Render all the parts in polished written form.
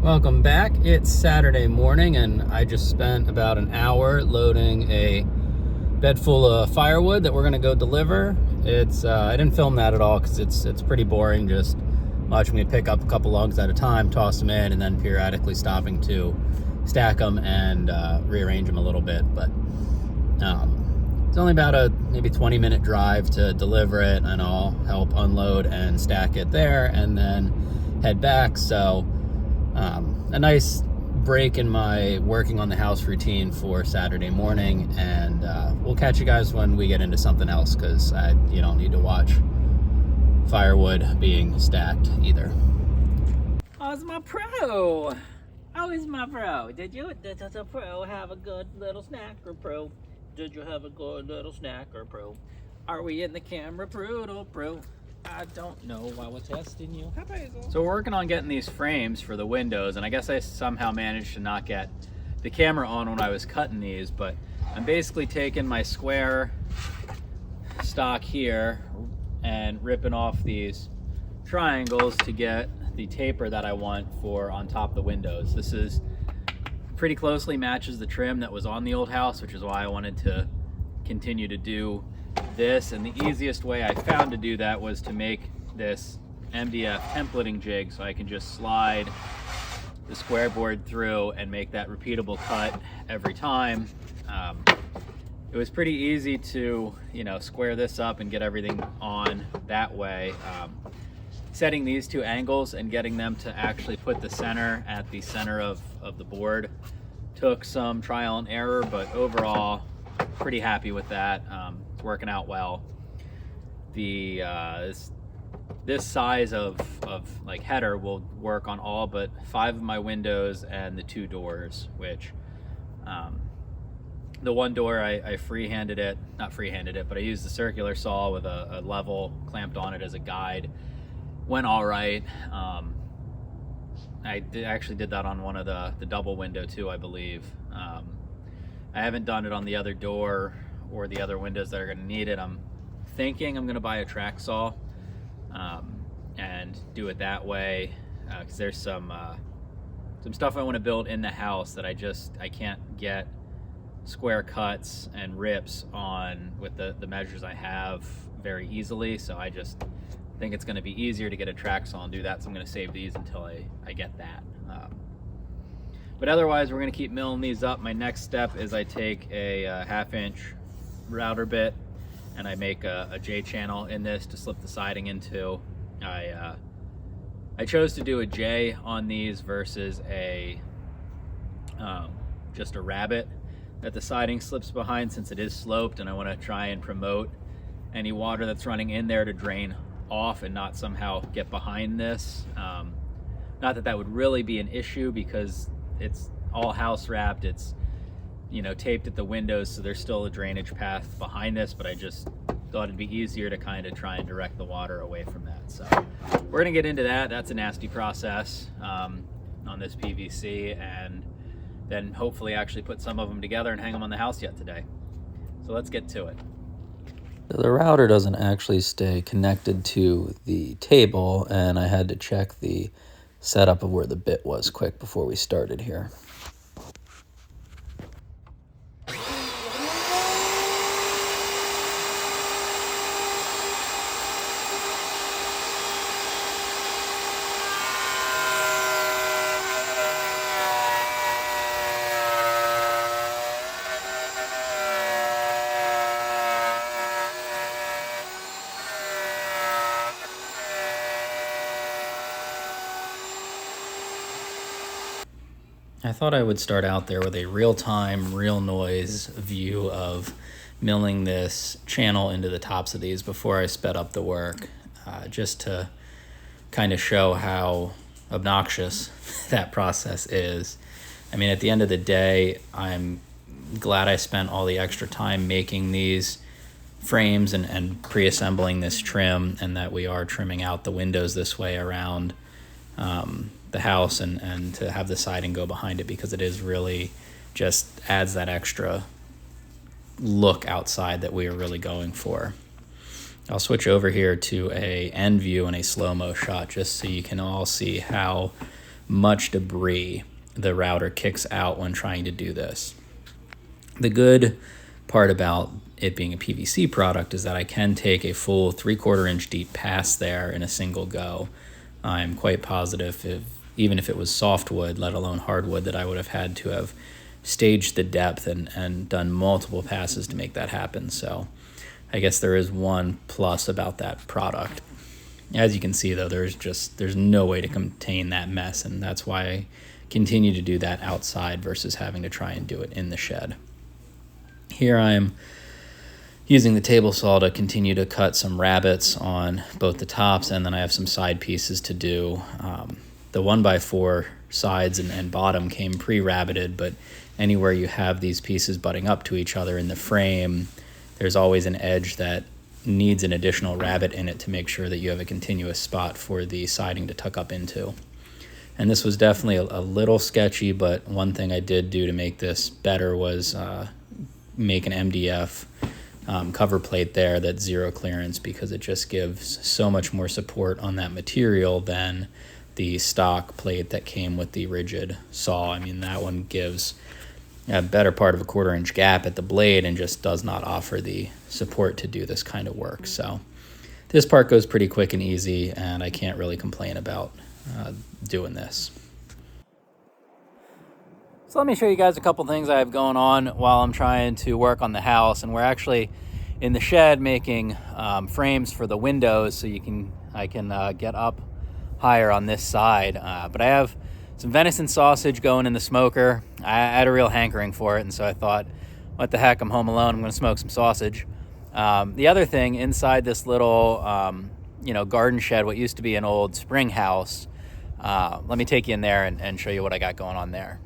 Welcome back. It's Saturday morning and I just spent about an hour loading a bed full of firewood that we're gonna go deliver. I didn't film that at all because it's pretty boring, just watching me pick up a couple logs at a time, toss them in, and then periodically stopping to stack them and rearrange them a little bit. But it's only about a maybe 20-minute drive to deliver it, and I'll help unload and stack it there and then head back. So a nice break in my working on the house routine for Saturday morning, and we'll catch you guys when we get into something else, because you don't need to watch firewood being stacked either. How's my pro? How is my pro? Did the pro have a good little snack, or pro? Did you have a good little snack, or pro? Are we in the camera, pro? I don't know. I was testing you. So we're working on getting these frames for the windows, and I guess I somehow managed to not get the camera on when I was cutting these, but I'm basically taking my square stock here and ripping off these triangles to get the taper that I want for on top of the windows. This is pretty closely matches the trim that was on the old house, which is why I wanted to continue to do this. And the easiest way I found to do that was to make this MDF templating jig, so I can just slide the square board through and make that repeatable cut every time. It was pretty easy to, square this up and get everything on that way. Setting these two angles and getting them to actually put the center at the center of the board took some trial and error, but overall pretty happy with that. It's working out well. The this size of like header will work on all but 5 of my windows and the 2 doors, which the one door I freehanded it, not freehanded it, but I used the circular saw with a level clamped on it as a guide. Went all right. I actually did that on one of the double window too, I believe. I haven't done it on the other door or the other windows that are gonna need it. I'm thinking I'm gonna buy a track saw and do it that way, because there's some stuff I want to build in the house that I can't get square cuts and rips on with the measures I have very easily. So I just think it's going to be easier to get a track saw and do that, so I'm going to save these until I get that. But otherwise, we're going to keep milling these up. My next step is I take a 1/2-inch router bit and I make a J channel in this to slip the siding into. I chose to do a J on these versus just a rabbet that the siding slips behind, since it is sloped, and I want to try and promote any water that's running in there to drain off and not somehow get behind this. Not that would really be an issue, because it's all house wrapped, it's taped at the windows, so there's still a drainage path behind this, but I just thought it'd be easier to kind of try and direct the water away from that. So we're gonna get into that. That's a nasty process on this PVC, and then hopefully actually put some of them together and hang them on the house yet today. So let's get to it. The router doesn't actually stay connected to the table, and I had to check the setup of where the bit was quick before we started here. I thought I would start out there with a real-time, real noise view of milling this channel into the tops of these before I sped up the work, just to kind of show how obnoxious that process is. I mean, at the end of the day, I'm glad I spent all the extra time making these frames and pre-assembling this trim, and that we are trimming out the windows this way around the house, and to have the siding go behind it, because it is really just adds that extra look outside that we are really going for. I'll switch over here to a end view and a slow-mo shot just so you can all see how much debris the router kicks out when trying to do this. The good part about it being a PVC product is that I can take a full 3/4 inch deep pass there in a single go. I'm quite positive even if it was softwood, let alone hardwood, that I would have had to have staged the depth and done multiple passes to make that happen. So I guess there is one plus about that product. As you can see though, there's no way to contain that mess, and that's why I continue to do that outside versus having to try and do it in the shed. Here I'm using the table saw to continue to cut some rabbets on both the tops, and then I have some side pieces to do. The 1x4 sides and bottom came pre-rabbeted, but anywhere you have these pieces butting up to each other in the frame, there's always an edge that needs an additional rabbet in it to make sure that you have a continuous spot for the siding to tuck up into. And this was definitely a little sketchy, but one thing I did do to make this better was make an MDF cover plate there that's zero clearance, because it just gives so much more support on that material than the stock plate that came with the rigid saw. I mean, that one gives a better part of a 1/4 inch gap at the blade and just does not offer the support to do this kind of work. So this part goes pretty quick and easy, and I can't really complain about doing this. So let me show you guys a couple things I have going on while I'm trying to work on the house. And we're actually in the shed making frames for the windows so I can get up higher on this side. But I have some venison sausage going in the smoker. I had a real hankering for it, and so I thought, what the heck, I'm home alone, I'm gonna smoke some sausage. The other thing, inside this little garden shed, what used to be an old spring house, let me take you in there and show you what I got going on there.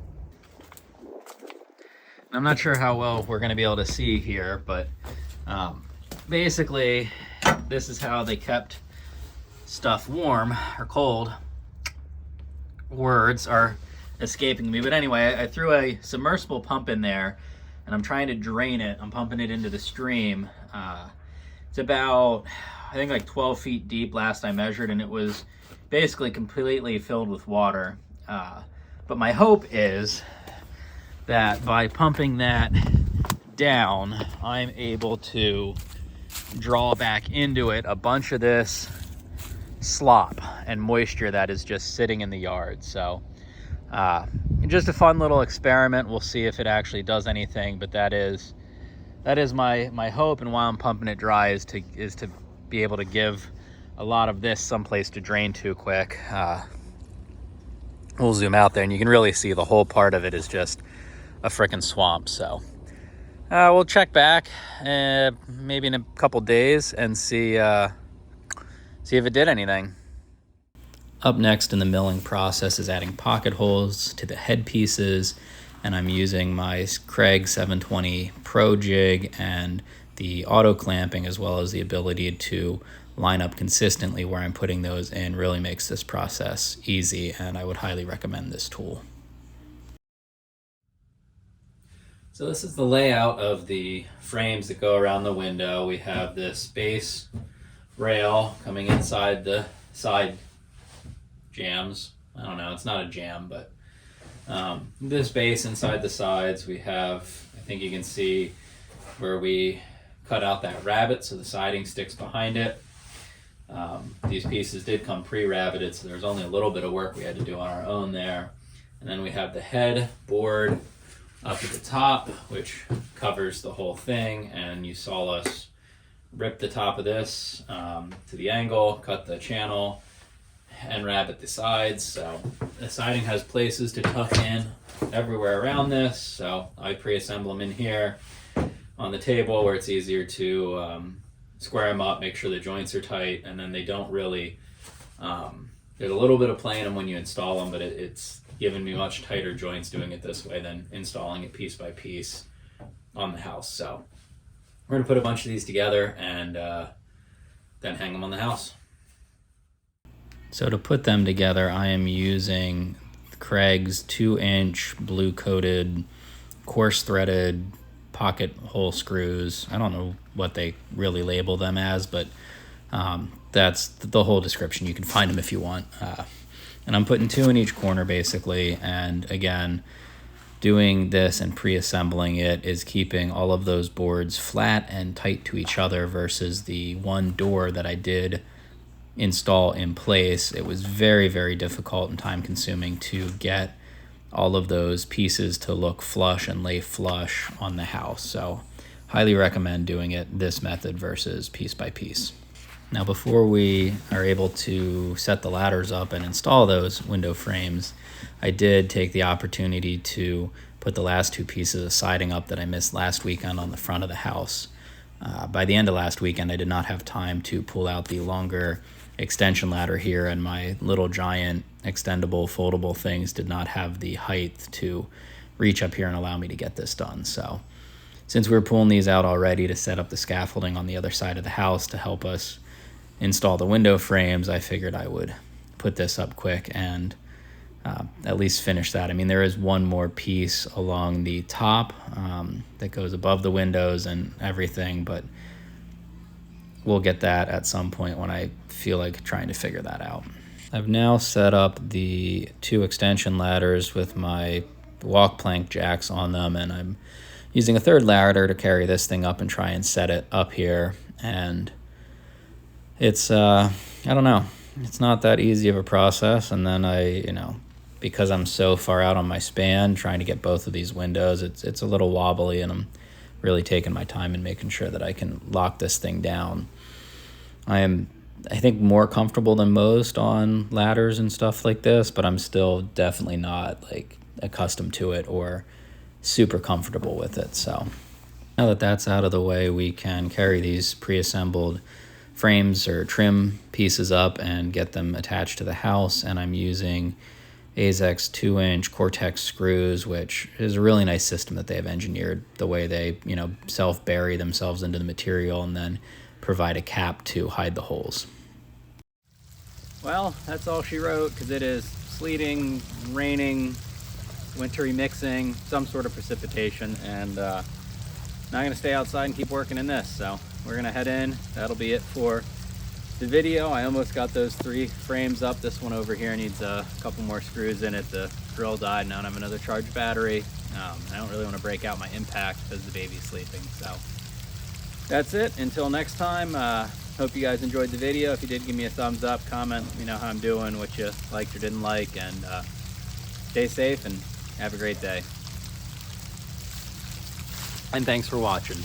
I'm not sure how well we're gonna be able to see here, but basically this is how they kept stuff warm or cold. Words are escaping me, but anyway, I threw a submersible pump in there and I'm trying to drain it. I'm pumping it into the stream. It's about, I think, like 12 feet deep last I measured, and it was basically completely filled with water. But my hope is that by pumping that down, I'm able to draw back into it a bunch of this slop and moisture that is just sitting in the yard. So just a fun little experiment. We'll see if it actually does anything, but that is my hope, and while I'm pumping it dry is to be able to give a lot of this someplace to drain to quick. We'll zoom out there and you can really see the whole part of it is just a frickin' swamp. So we'll check back maybe in a couple days and see if it did anything. Up next in the milling process is adding pocket holes to the head pieces, and I'm using my Kreg 720 Pro jig and the auto clamping, as well as the ability to line up consistently where I'm putting those in. Really makes this process easy, and I would highly recommend this tool. So this is the layout of the frames that go around the window. We have this base rail coming inside the side jams. I don't know, it's not a jam, but this base inside the sides. We have, I think you can see where we cut out that rabbet so the siding sticks behind it. These pieces did come pre-rabbeted, so there's only a little bit of work we had to do on our own there. And then we have the head board up at the top, which covers the whole thing, and you saw us rip the top of this to the angle, cut the channel, and rabbet the sides. So the siding has places to tuck in everywhere around this, so I pre-assemble them in here on the table where it's easier to square them up, make sure the joints are tight, and then they don't really, there's a little bit of playing them when you install them, but it's given me much tighter joints doing it this way than installing it piece by piece on the house. So we're gonna put a bunch of these together and then hang them on the house. So to put them together, I am using Kreg's 2-inch blue coated coarse threaded pocket hole screws. I don't know what they really label them as, but that's the whole description. You can find them if you want. And I'm putting 2 in each corner basically. And again, doing this and pre-assembling it is keeping all of those boards flat and tight to each other versus the one door that I did install in place. It was very, very difficult and time consuming to get all of those pieces to look flush and lay flush on the house. So highly recommend doing it this method versus piece by piece. Now, before we are able to set the ladders up and install those window frames, I did take the opportunity to put the last 2 pieces of siding up that I missed last weekend on the front of the house. By the end of last weekend, I did not have time to pull out the longer extension ladder here, and my little giant extendable foldable things did not have the height to reach up here and allow me to get this done. So since we were pulling these out already to set up the scaffolding on the other side of the house to help us install the window frames, I figured I would put this up quick and at least finish that. I mean, there is one more piece along the top that goes above the windows and everything, but we'll get that at some point when I feel like trying to figure that out. I've now set up the 2 extension ladders with my walk plank jacks on them, and I'm using a 3rd ladder to carry this thing up and try and set it up here. And it's I don't know, it's not that easy of a process. And then because I'm so far out on my span trying to get both of these windows, it's a little wobbly, and I'm really taking my time and making sure that I can lock this thing down. I think more comfortable than most on ladders and stuff like this, but I'm still definitely not like accustomed to it or super comfortable with it. So now that that's out of the way, we can carry these pre-assembled frames or trim pieces up and get them attached to the house. And I'm using Azek's 2-inch cortex screws, which is a really nice system that they have engineered, the way they self-bury themselves into the material and then provide a cap to hide the holes. Well, that's all she wrote, because it is sleeting, raining, wintry mixing, some sort of precipitation, and not going to stay outside and keep working in this. So we're going to head in. That'll be it for the video. I almost got those 3 frames up. This one over here needs a couple more screws in it. The drill died. Now I have another charged battery. I don't really want to break out my impact because the baby's sleeping. So that's it. Until next time, hope you guys enjoyed the video. If you did, give me a thumbs up, comment, let me know how I'm doing, what you liked or didn't like, and stay safe and have a great day. And thanks for watching.